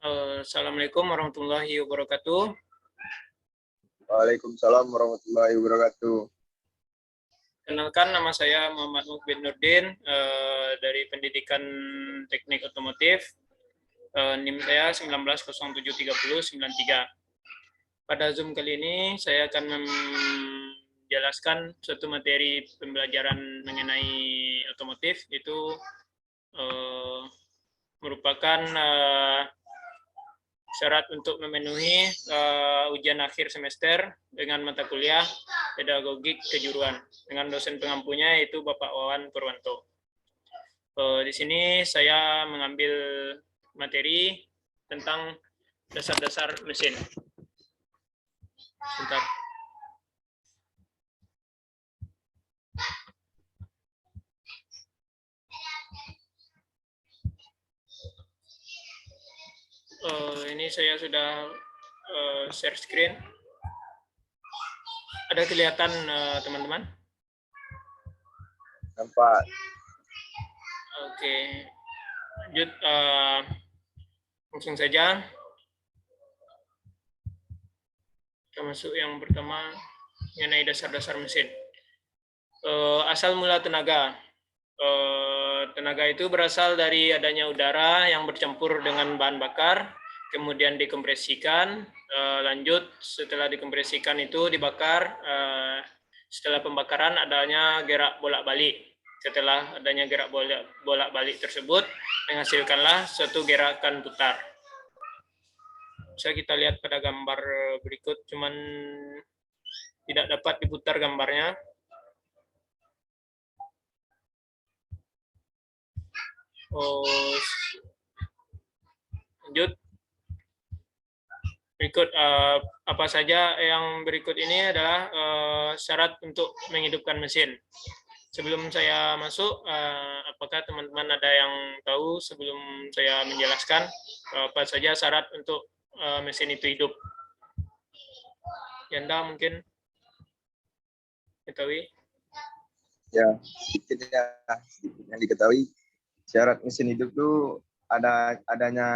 Assalamualaikum warahmatullahi wabarakatuh. Waalaikumsalam warahmatullahi wabarakatuh. Kenalkan, nama saya Muhammad Mukbin Nurdin dari Pendidikan Teknik Otomotif. NIM saya 19073093. Pada Zoom kali ini saya akan menjelaskan suatu materi pembelajaran mengenai otomotif, itu merupakan syarat untuk memenuhi ujian akhir semester dengan mata kuliah pedagogik kejuruan dengan dosen pengampunya yaitu Bapak Wawan Purwanto. Di sini saya mengambil materi tentang dasar-dasar mesin. Sebentar. Ini saya sudah share screen. Ada kelihatan teman-teman? Nampak. Oke. Lanjut, langsung saja. Kita masuk yang pertama mengenai dasar-dasar mesin. Asal mula tenaga. Tenaga itu berasal dari adanya udara yang bercampur dengan bahan bakar, kemudian dikompresikan, lanjut setelah dikompresikan itu dibakar, setelah pembakaran adanya gerak bolak-balik. Setelah adanya gerak bolak-balik tersebut menghasilkanlah suatu gerakan putar. Bisa kita lihat pada gambar berikut, cuman tidak dapat diputar gambarnya. Lanjut. Berikut apa saja yang berikut ini adalah syarat untuk menghidupkan mesin. Sebelum saya masuk, apakah teman-teman ada yang tahu sebelum saya menjelaskan apa saja syarat untuk mesin itu hidup? Yanda mungkin ketahui? Ya, sedikit yang diketahui. Syarat mesin hidup itu adanya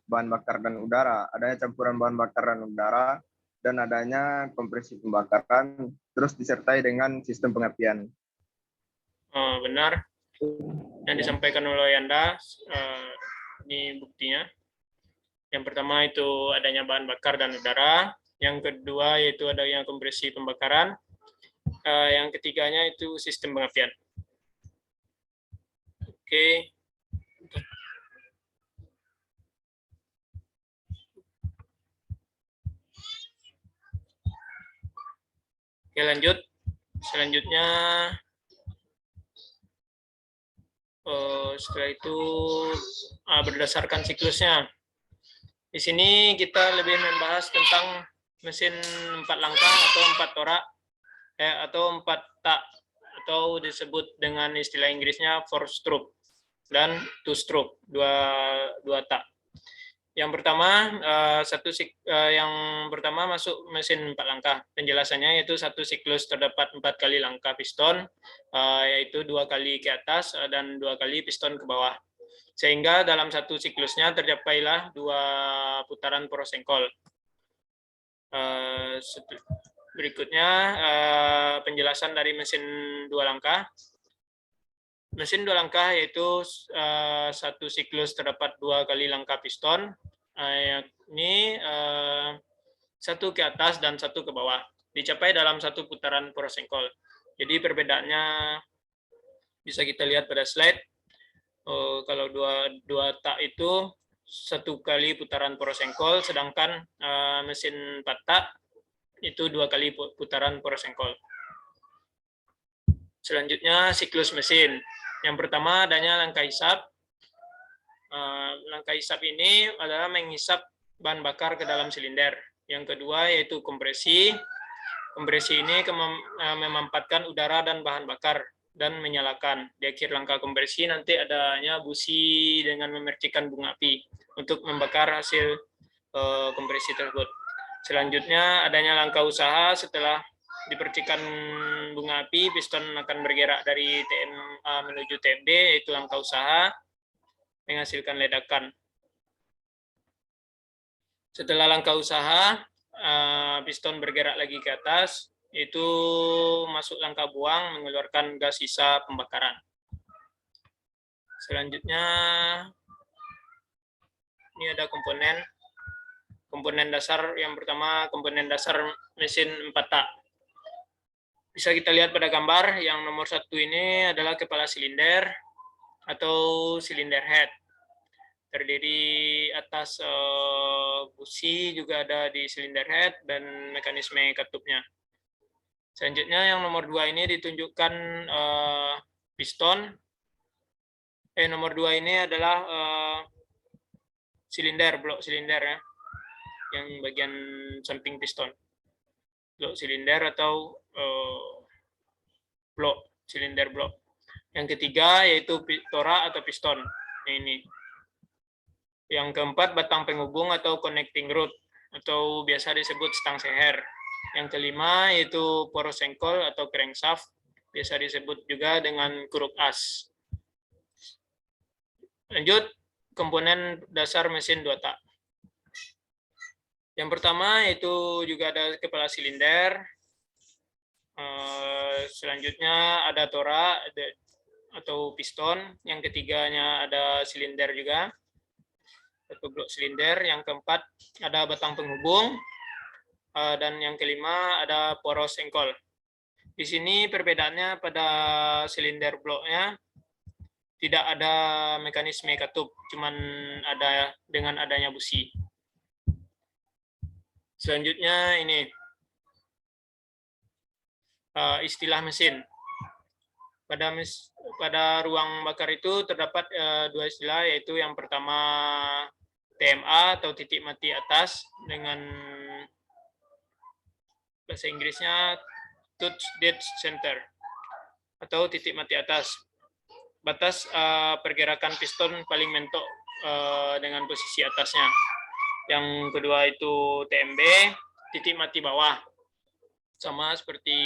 bahan bakar dan udara, adanya campuran bahan bakar dan udara, dan adanya kompresi pembakaran, terus disertai dengan sistem pengapian. Benar. Yang disampaikan oleh Yanda, ini buktinya. Yang pertama itu adanya bahan bakar dan udara. Yang kedua yaitu adanya kompresi pembakaran. Yang ketiganya itu sistem pengapian. Oke. Oke, lanjut. Selanjutnya, setelah itu berdasarkan siklusnya. Di sini kita lebih membahas tentang mesin 4 langkah atau 4 torak, atau 4 tak, atau disebut dengan istilah Inggrisnya 4 stroke dan 2 stroke, dua tak. Yang pertama masuk mesin 4 langkah. Penjelasannya yaitu satu siklus terdapat 4 kali langkah piston, yaitu 2 kali ke atas dan 2 kali piston ke bawah. Sehingga dalam satu siklusnya tercapailah 2 putaran poros engkol. Berikutnya penjelasan dari mesin 2 langkah. Mesin 2 langkah yaitu satu siklus terdapat 2 kali langkah piston, yakni 1 ke atas dan 1 ke bawah, dicapai dalam 1 putaran poros engkol. Jadi perbedaannya bisa kita lihat pada slide. Kalau dua tak itu 1 kali putaran poros engkol, sedangkan mesin 4 tak itu 2 kali putaran poros engkol. Selanjutnya siklus mesin. Yang pertama adanya langkah hisap. Langkah hisap ini adalah menghisap bahan bakar ke dalam silinder. Yang kedua yaitu kompresi. Kompresi ini memanfaatkan udara dan bahan bakar dan menyalakan. Di akhir langkah kompresi nanti adanya busi dengan memercikan bunga api untuk membakar hasil kompresi tersebut. Selanjutnya adanya langkah usaha. Setelah dipercikan bunga api, piston akan bergerak dari TMA menuju TMD, yaitu langkah usaha, menghasilkan ledakan. Setelah langkah usaha, piston bergerak lagi ke atas, itu masuk langkah buang, mengeluarkan gas sisa pembakaran. Selanjutnya, ini ada komponen dasar. Yang pertama, komponen dasar mesin 4 tak. Bisa kita lihat pada gambar, yang nomor 1 ini adalah kepala silinder atau silinder head. Terdiri atas busi, juga ada di silinder head, dan mekanisme katupnya. Selanjutnya yang nomor 2 ini ditunjukkan piston. Nomor 2 ini adalah silinder, blok silinder ya, yang bagian samping piston. Blok silinder atau silinder blok. Yang ketiga yaitu torak atau piston. Ini. Yang keempat batang penghubung atau connecting rod atau biasa disebut stang seher. Yang kelima yaitu poros engkol atau crankshaft, biasa disebut juga dengan kuruk as. Lanjut, komponen dasar mesin 2 tak. Yang pertama itu juga ada kepala silinder. Selanjutnya ada torak atau piston. Yang ketiganya ada silinder juga, atau blok silinder. Yang keempat ada batang penghubung. Dan yang kelima ada poros engkol. Di sini perbedaannya pada silinder bloknya tidak ada mekanisme katup, cuman ada dengan adanya busi. Selanjutnya ini istilah mesin. Pada ruang bakar itu terdapat 2 istilah, yaitu yang pertama TMA atau titik mati atas, dengan bahasa Inggrisnya touch dead center atau titik mati atas. Batas pergerakan piston paling mentok dengan posisi atasnya. Yang kedua itu TMB, titik mati bawah. Sama seperti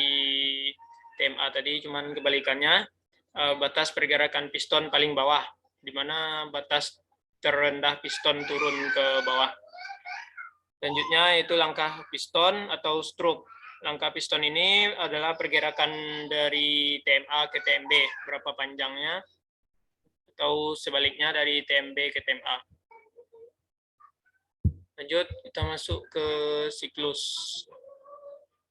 TMA tadi, cuman kebalikannya, batas pergerakan piston paling bawah, di mana batas terendah piston turun ke bawah. Selanjutnya itu langkah piston atau stroke. Langkah piston ini adalah pergerakan dari TMA ke TMB, berapa panjangnya, atau sebaliknya dari TMB ke TMA. Lanjut, kita masuk ke siklus.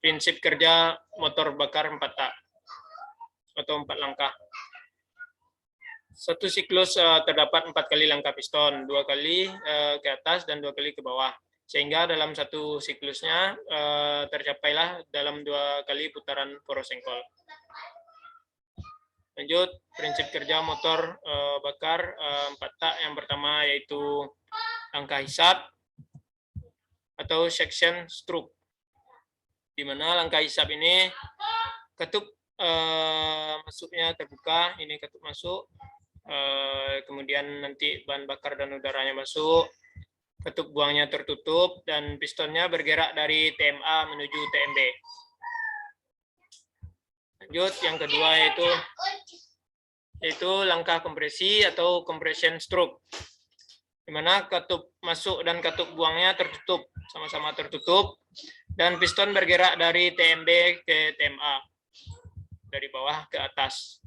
Prinsip kerja motor bakar 4 tak atau 4 langkah. Satu siklus terdapat 4 kali langkah piston, 2 kali ke atas dan 2 kali ke bawah. Sehingga dalam satu siklusnya tercapailah dalam 2 kali putaran poros engkol. Lanjut, prinsip kerja motor bakar 4 tak. Yang pertama yaitu langkah hisap atau section stroke, di mana langkah hisap ini katup masuknya terbuka, ini katup masuk, kemudian nanti bahan bakar dan udaranya masuk, katup buangnya tertutup, dan pistonnya bergerak dari TMA menuju TMB. Lanjut, yang kedua yaitu langkah kompresi atau compression stroke, di mana katup masuk dan katup buangnya tertutup, sama-sama tertutup, dan piston bergerak dari TMB ke TMA, dari bawah ke atas.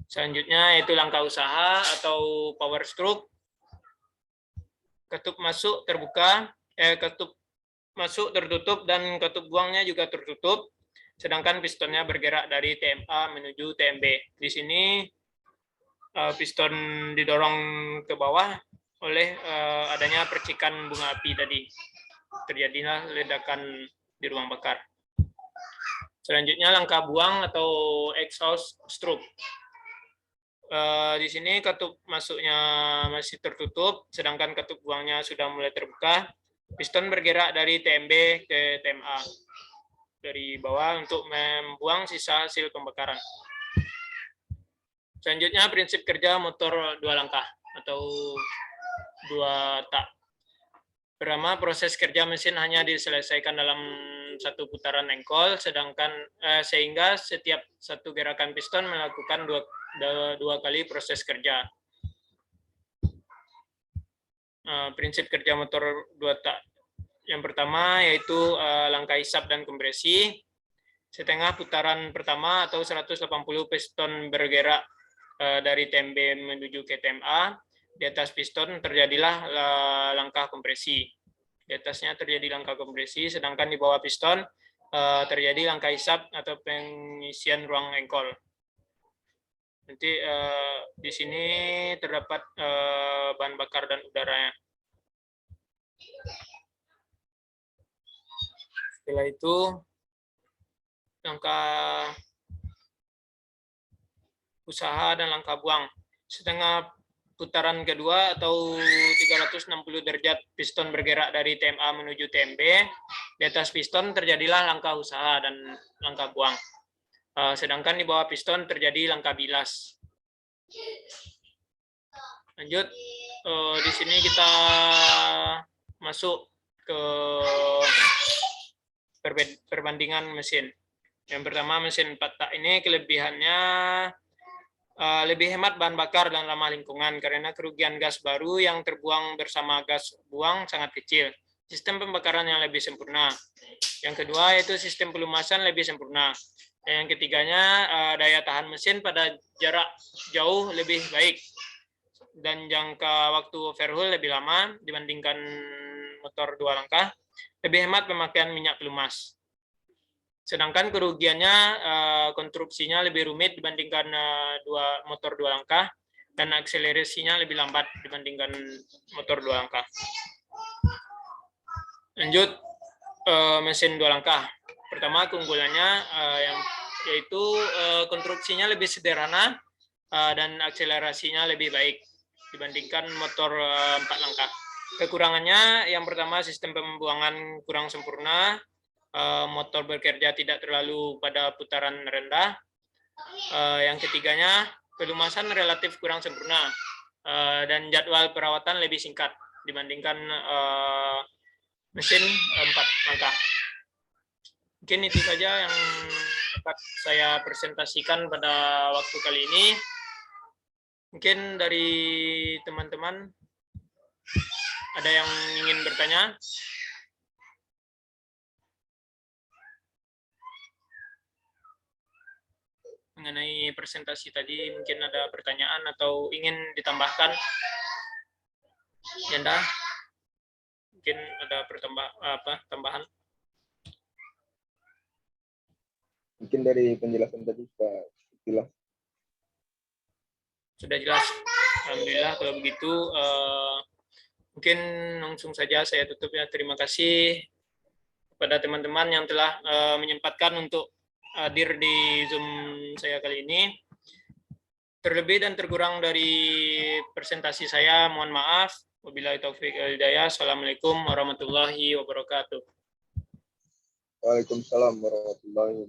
Selanjutnya yaitu langkah usaha atau power stroke. Katup masuk terbuka, katup masuk tertutup, dan katup buangnya juga tertutup, sedangkan pistonnya bergerak dari TMA menuju TMB. Di sini piston didorong ke bawah oleh adanya percikan bunga api tadi. Terjadilah ledakan di ruang bakar. Selanjutnya langkah buang atau exhaust stroke. Di sini katup masuknya masih tertutup, sedangkan katup buangnya sudah mulai terbuka. Piston bergerak dari TMB ke TMA dari bawah untuk membuang sisa hasil pembakaran. Selanjutnya prinsip kerja motor 2 langkah atau 2 tak. Pertama, proses kerja mesin hanya diselesaikan dalam 1 putaran engkol, sedangkan sehingga setiap 1 gerakan piston melakukan 2 kali proses kerja. Prinsip kerja motor 2 tak Yang pertama yaitu langkah hisap dan kompresi. Setengah putaran pertama atau 180 piston bergerak dari TMB menuju ke TMA. Di atas piston terjadilah langkah kompresi. Di atasnya terjadi langkah kompresi, sedangkan di bawah piston terjadi langkah hisap atau pengisian ruang engkol. Nanti di sini terdapat bahan bakar dan udaranya. Setelah itu langkah usaha dan langkah buang. Setengah putaran kedua atau 360 derajat piston bergerak dari TMA menuju TMB. Di atas piston terjadilah langkah usaha dan langkah buang. Sedangkan di bawah piston terjadi langkah bilas. Lanjut, di sini kita masuk ke perbandingan mesin. Yang pertama, mesin 4 tak ini kelebihannya lebih hemat bahan bakar dan ramah lingkungan karena kerugian gas baru yang terbuang bersama gas buang sangat kecil. Sistem pembakaran yang lebih sempurna. Yang kedua yaitu sistem pelumasan lebih sempurna. Dan yang ketiganya daya tahan mesin pada jarak jauh lebih baik dan jangka waktu overhaul lebih lama dibandingkan motor 2 langkah. Lebih hemat pemakaian minyak pelumas. Sedangkan kerugiannya konstruksinya lebih rumit dibandingkan motor 2 langkah dan akselerasinya lebih lambat dibandingkan motor 2 langkah. Lanjut, mesin 2 langkah. Pertama keunggulannya yaitu konstruksinya lebih sederhana dan akselerasinya lebih baik dibandingkan motor 4 langkah. Kekurangannya yang pertama sistem pembuangan kurang sempurna, motor bekerja tidak terlalu pada putaran rendah. Yang ketiganya pelumasan relatif kurang sempurna dan jadwal perawatan lebih singkat dibandingkan mesin 4 langkah. Mungkin itu saja yang dapat saya presentasikan pada waktu kali ini. Mungkin dari teman-teman ada yang ingin bertanya? Mengenai presentasi tadi, mungkin ada pertanyaan atau ingin ditambahkan? Yanda? Mungkin ada tambahan? Mungkin dari penjelasan tadi sudah jelas. Sudah jelas. Alhamdulillah kalau begitu mungkin langsung saja saya tutup ya. Terima kasih kepada teman-teman yang telah menyempatkan untuk hadir di Zoom saya kali ini. Terlebih dan terkurang dari presentasi saya, mohon maaf. Wabillahi taufiq wal hidayah. Assalamualaikum warahmatullahi wabarakatuh. Waalaikumsalam warahmatullahi wabarakatuh.